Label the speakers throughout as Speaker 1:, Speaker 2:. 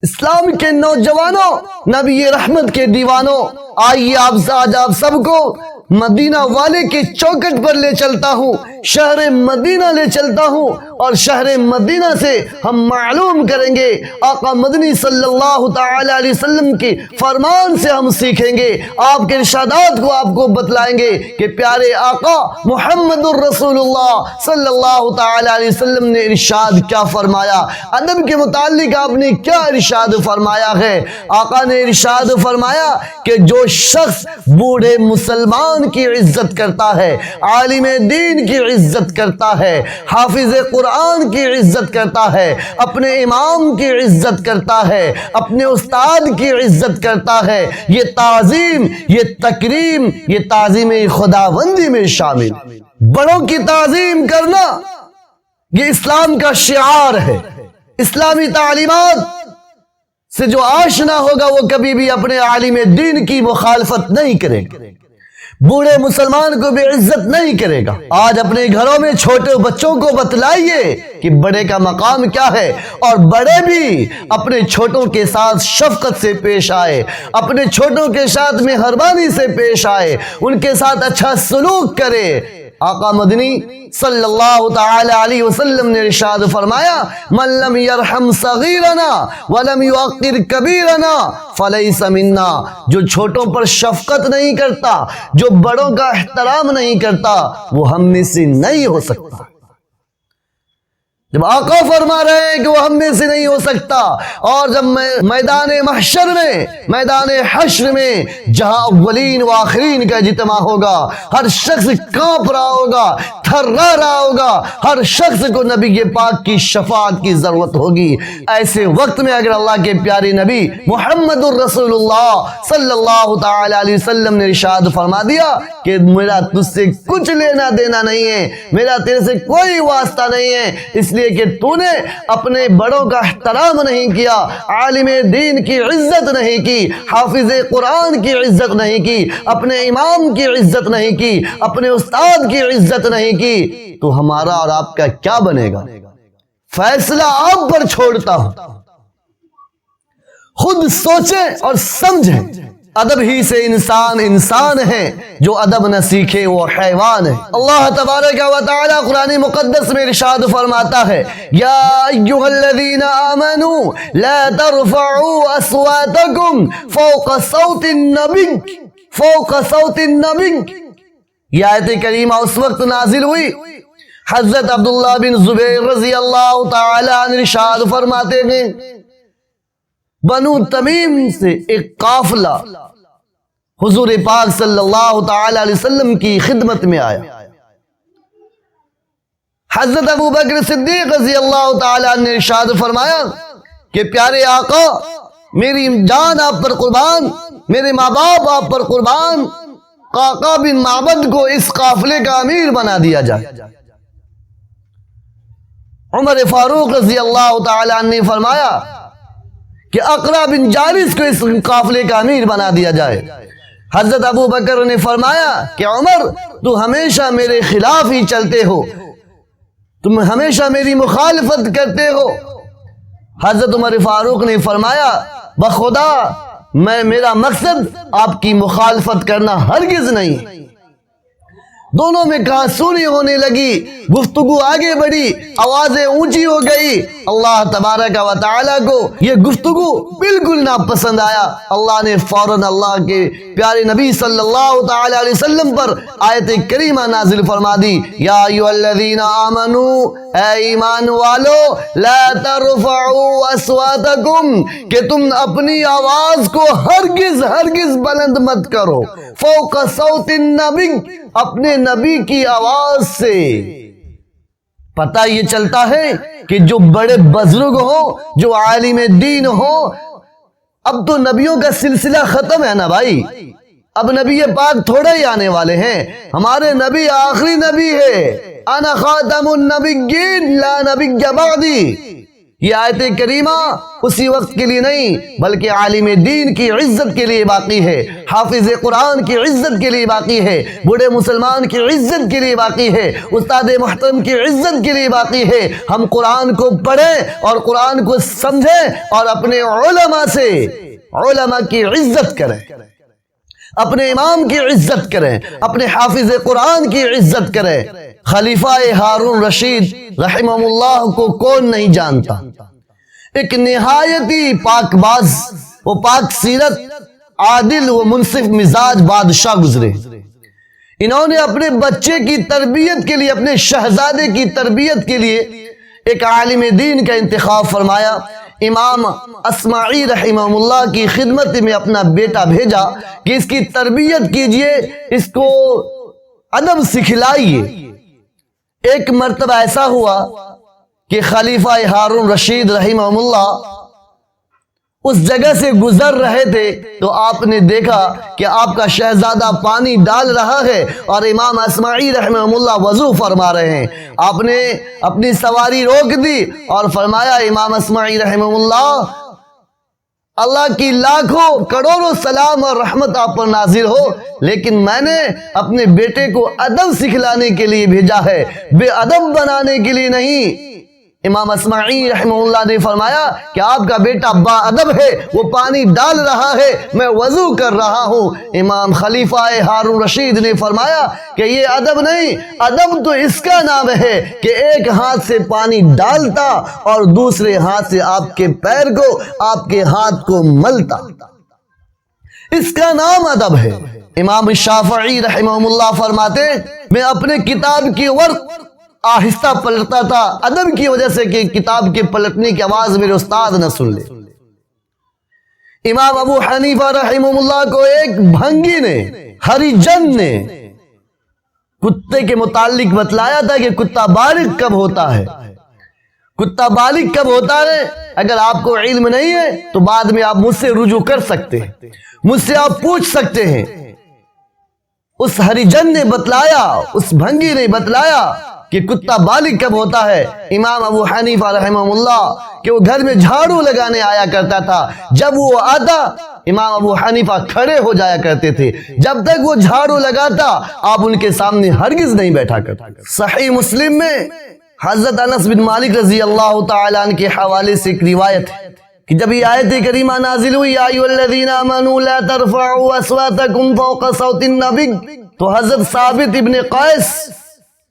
Speaker 1: اسلام کے نوجوانوں، نبی رحمت کے دیوانوں، آئیے آج آپ سب کو مدینہ والے کے چوکٹ پر لے چلتا ہوں، شہر مدینہ لے چلتا ہوں، اور شہر مدینہ سے ہم معلوم کریں گے، آقا مدنی صلی اللہ تعالی علیہ وسلم کی فرمان سے ہم سیکھیں گے، آپ کے ارشادات کو آپ کو بتلائیں گے کہ پیارے آقا محمد الرسول اللہ صلی اللہ تعالی علیہ وسلم نے ارشاد کیا فرمایا، ادب کے متعلق آپ نے کیا ارشاد فرمایا ہے۔ آقا نے ارشاد فرمایا کہ جو شخص بوڑھے مسلمان کی عزت کرتا ہے، عالم دین کی عزت کرتا ہے، حافظ قرآن کی عزت کرتا ہے، اپنے امام کی عزت کرتا ہے، اپنے استاد کی عزت کرتا ہے، یہ تعظیم، یہ تکریم، یہ تعظیم خداوندی میں شامل۔ بڑوں کی تعظیم کرنا یہ اسلام کا شعار ہے۔ اسلامی تعلیمات سے جو آشنا ہوگا وہ کبھی بھی اپنے عالم دین کی مخالفت نہیں کرے گا، بوڑھے مسلمان کو بھی عزت نہیں کرے گا۔ آج اپنے گھروں میں چھوٹے بچوں کو بتلائیے کہ بڑے کا مقام کیا ہے، اور بڑے بھی اپنے چھوٹوں کے ساتھ شفقت سے پیش آئے، اپنے چھوٹوں کے ساتھ مہربانی سے پیش آئے، ان کے ساتھ اچھا سلوک کرے۔ آقا مدنی صلی اللہ تعالی علیہ وسلم نے ارشاد فرمایا، من لم یرحم صغیرنا ولم یوقر کبیرنا فلیس منا، جو چھوٹوں پر شفقت نہیں کرتا، جو بڑوں کا احترام نہیں کرتا، وہ ہم میں سے نہیں ہو سکتا۔ جب آقا فرما رہے ہیں کہ وہ ہم میں سے نہیں ہو سکتا، اور جب میدان محشر میں، میدان حشر میں، جہاں اولین و آخرین کا اجتماع ہوگا، ہر شخص کانپ رہا ہوگا، تھرا رہا ہوگا، ہر شخص کو نبی پاک کی شفاعت کی ضرورت ہوگی۔ ایسے وقت میں اگر اللہ کے پیارے نبی محمد الرسول اللہ صلی اللہ تعالی علیہ وسلم نے ارشاد فرما دیا کہ میرا تجھ سے کچھ لینا دینا نہیں ہے، میرا تیرے سے کوئی واسطہ نہیں ہے، اس لیے کہ تو نے اپنے بڑوں کا احترام نہیں کیا، عالم دین کی عزت نہیں کی، حافظ قرآن کی عزت نہیں کی، اپنے امام کی عزت نہیں کی، اپنے استاد کی عزت نہیں کی، تو ہمارا اور آپ کا کیا بنے گا؟ فیصلہ آپ پر چھوڑتا ہوں، خود سوچیں اور سمجھیں۔ ادب ہی سے انسان انسان ہے، جو ادب نہ سیکھے وہ حیوان ہے۔ اللہ تبارک و تعالی قرآن مقدس میں ارشاد فرماتا ہے، یا ایھا الذین آمنوا لا ترفعوا اصواتکم فوق صوت النبی، فوق صوت النبی۔ یہ آیت کریمہ اس وقت نازل ہوئی، حضرت عبداللہ بن زبیر رضی اللہ تعالی عنہ ارشاد فرماتے ہیں، بنو تمیم سے ایک قافلہ حضور پاک صلی اللہ تعالی علیہ وسلم کی خدمت میں آیا۔ حضرت ابو بکر صدیق رضی اللہ تعالی عنہ نے ارشاد فرمایا کہ پیارے آقا، میری جان آپ پر قربان، میرے ماں باپ آپ پر قربان، قعقاع بن معبد کو اس قافلے کا امیر بنا دیا جائے۔ عمر فاروق رضی اللہ تعالی عنہ نے فرمایا کہ اقرع بن جالس کو اس قافلے کا امیر بنا دیا جائے۔ حضرت ابو بکر نے فرمایا کہ عمر، تو ہمیشہ میرے خلاف ہی چلتے ہو، تم ہمیشہ میری مخالفت کرتے ہو۔ حضرت عمر فاروق نے فرمایا، بخدا میرا مقصد آپ کی مخالفت کرنا ہرگز نہیں۔ دونوں میں کہاسنی ہونے لگی، گفتگو آگے بڑھی، آوازیں اونچی ہو گئی۔ اللہ تبارک و تعالیٰ کو یہ گفتگو بالکل ناپسند آیا۔ اللہ نے فوراً اللہ کے پیارے نبی صلی اللہ تعالی علیہ وسلم پر آیت کریمہ نازل فرما دی، یا ایھا الذین آمنوا، اے ایمان والو، لا ترفعوا اصواتکم، کہ تم اپنی آواز کو ہرگز ہرگز بلند مت کرو، فوق صوت النبی، اپنے نبی کی آواز سے۔ پتہ یہ چلتا ہے کہ جو بڑے بزرگ ہو، جو عالم دین ہو، اب تو نبیوں کا سلسلہ ختم ہے نا بھائی، اب نبی پاک تھوڑے ہی آنے والے ہیں، ہمارے نبی آخری نبی ہے، انا خاتم النبیین لا نبی بعدی، یہ آیت کریمہ اسی وقت کے لیے نہیں بلکہ عالم دین کی عزت کے لیے باقی ہے، حافظ قرآن کی عزت کے لیے باقی ہے، بوڑھے مسلمان کی عزت کے لیے باقی ہے، استاد محترم کی عزت کے لیے باقی ہے۔ ہم قرآن کو پڑھیں اور قرآن کو سمجھیں اور اپنے علماء کی عزت کریں، اپنے امام کی عزت کریں، اپنے حافظ قرآن کی عزت کریں۔ خلیفہ ہارون رشید رحمہ اللہ کو کون نہیں جانتا؟ ایک نہایتی پاک باز و پاک سیرت، عادل و منصف مزاج بادشاہ گزرے۔ انہوں نے اپنے بچے کی تربیت کے لیے، اپنے شہزادے کی تربیت کے لیے ایک عالم دین کا انتخاب فرمایا۔ امام اسماعی رحمہ اللہ کی خدمت میں اپنا بیٹا بھیجا کہ اس کی تربیت کیجئے، اس کو ادب سکھلائیے۔ ایک مرتبہ ایسا ہوا کہ خلیفہ ہارون رشید رحمہ اللہ اس جگہ سے گزر رہے تھے تو آپ نے دیکھا کہ آپ کا شہزادہ پانی ڈال رہا ہے اور امام اسماعی رحمہ اللہ وضو فرما رہے ہیں۔ آپ نے اپنی سواری روک دی اور فرمایا، امام اسماعی رحمہ اللہ کی لاکھوں کروڑوں سلام اور رحمت آپ پر نازل ہو، لیکن میں نے اپنے بیٹے کو ادب سکھلانے کے لیے بھیجا ہے، بے ادب بنانے کے لیے نہیں۔ امام اسماعی رحمہ اللہ نے فرمایا کہ آپ کا بیٹا با ادب ہے، وہ پانی ڈال رہا ہے، میں وضو کر رہا ہوں۔ امام خلیفہ ہارون رشید نے فرمایا کہ یہ ادب نہیں، ادب تو اس کا نام ہے کہ ایک ہاتھ سے پانی ڈالتا اور دوسرے ہاتھ سے آپ کے پیر کو، آپ کے ہاتھ کو ملتا، اس کا نام ادب ہے۔ امام شافعی رحمہ اللہ فرماتے، میں اپنے کتاب کی ورق آہستہ پلٹتا تھا، ادب کی وجہ سے کہ کتاب کے پلٹنے کی آواز میرے استاد نہ سن لے۔ امام ابو حنیفہ رحمہ اللہ کو ایک بھنگی نے، ہریجن نے کتے کے متعلق بتلایا تھا کہ کتا بالغ کب ہوتا ہے، کتا بالغ کب ہوتا ہے۔ اگر آپ کو علم نہیں ہے تو بعد میں آپ مجھ سے رجوع کر سکتے ہیں، مجھ سے آپ پوچھ سکتے ہیں۔ اس ہریجن نے بتلایا، اس بھنگی نے بتلایا کہ کتا بالغ کب ہوتا ہے۔ امام ابو حنیفہ رحمہ اللہ کہ وہ گھر میں جھاڑو لگانے آیا کرتا تھا، جب وہ آتا امام ابو حنیفہ کھڑے ہو جایا کرتے تھے، جب تک وہ جھاڑو لگاتا آپ ان کے سامنے ہرگز نہیں بیٹھا کرتے۔ صحیح مسلم میں حضرت انس بن مالک رضی اللہ تعالیٰ عنہ کے حوالے سے ایک روایت ہے کہ جب یہ آیت کریمہ نازل ہوئی، یا ایھا الذین آمنوا لا ترفعوا اصواتکم فوق صوت النبی، تو حضرت ثابت ابن قیس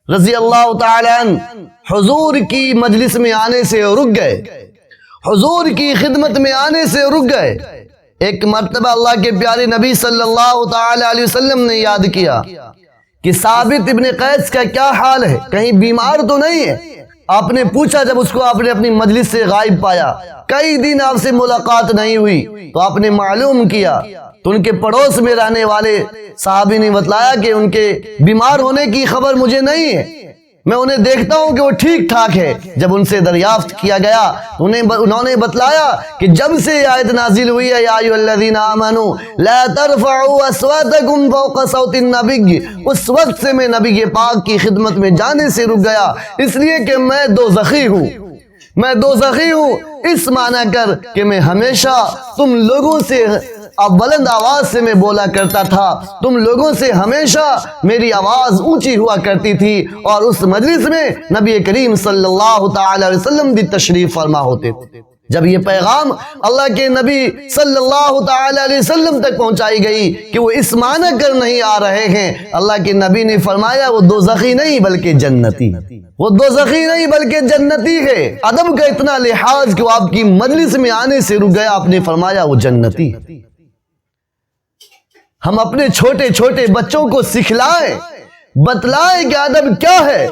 Speaker 1: رضی اللہ تعالی عنہ حضور کی مجلس میں آنے سے رک گئے، حضور کی خدمت میں آنے سے رک گئے۔ ایک مرتبہ اللہ کے پیارے نبی صلی اللہ تعالی علیہ وسلم نے یاد کیا کہ ثابت ابن قیس کا کیا حال ہے، کہیں بیمار تو نہیں ہے۔ آپ نے پوچھا، جب اس کو آپ نے اپنی مجلس سے غائب پایا، کئی دن آپ سے ملاقات نہیں ہوئی، تو آپ نے معلوم کیا تو ان کے پڑوس میں رہنے والے صحابی نے بتلایا کہ ان کے بیمار ہونے کی خبر مجھے نہیں ہے، میں انہیں دیکھتا ہوں کہ وہ ٹھیک ٹھاک ہے۔ جب ان سے دریافت کیا گیا انہوں نے بتلایا کہ جب سے آیت نازل ہوئی ہے، یا ایھا الذین آمنوا لا ترفعوا اصواتکم فوق صوت النبی، اس وقت سے میں نبی پاک کی خدمت میں جانے سے رک گیا، اس لیے کہ میں دوزخی ہوں، میں دوزخی ہوں، اس معنی کر کہ میں ہمیشہ تم لوگوں سے بلند آواز سے میں بولا کرتا تھا، تم لوگوں سے ہمیشہ میری آواز اونچی ہوا کرتی تھی، اور اس مجلس میں نبی کریم صلی اللہ تعالی علیہ وسلم بھی تشریف فرما ہوتے تھے۔ جب یہ پیغام اللہ کے نبی صلی اللہ تعالی علیہ وسلم تک پہنچائی گئی کہ وہ اس معنی کر نہیں آ رہے ہیں، اللہ کے نبی نے فرمایا وہ دوزخی نہیں بلکہ جنتی، وہ دوزخی نہیں بلکہ جنتی ہے۔ ادب کا اتنا لحاظ کہ وہ آپ کی مجلس میں آنے سے رک گیا، آپ نے فرمایا وہ جنتی۔ ہم اپنے چھوٹے چھوٹے بچوں کو سکھلائیں، بتلائیں کہ ادب کیا ہے۔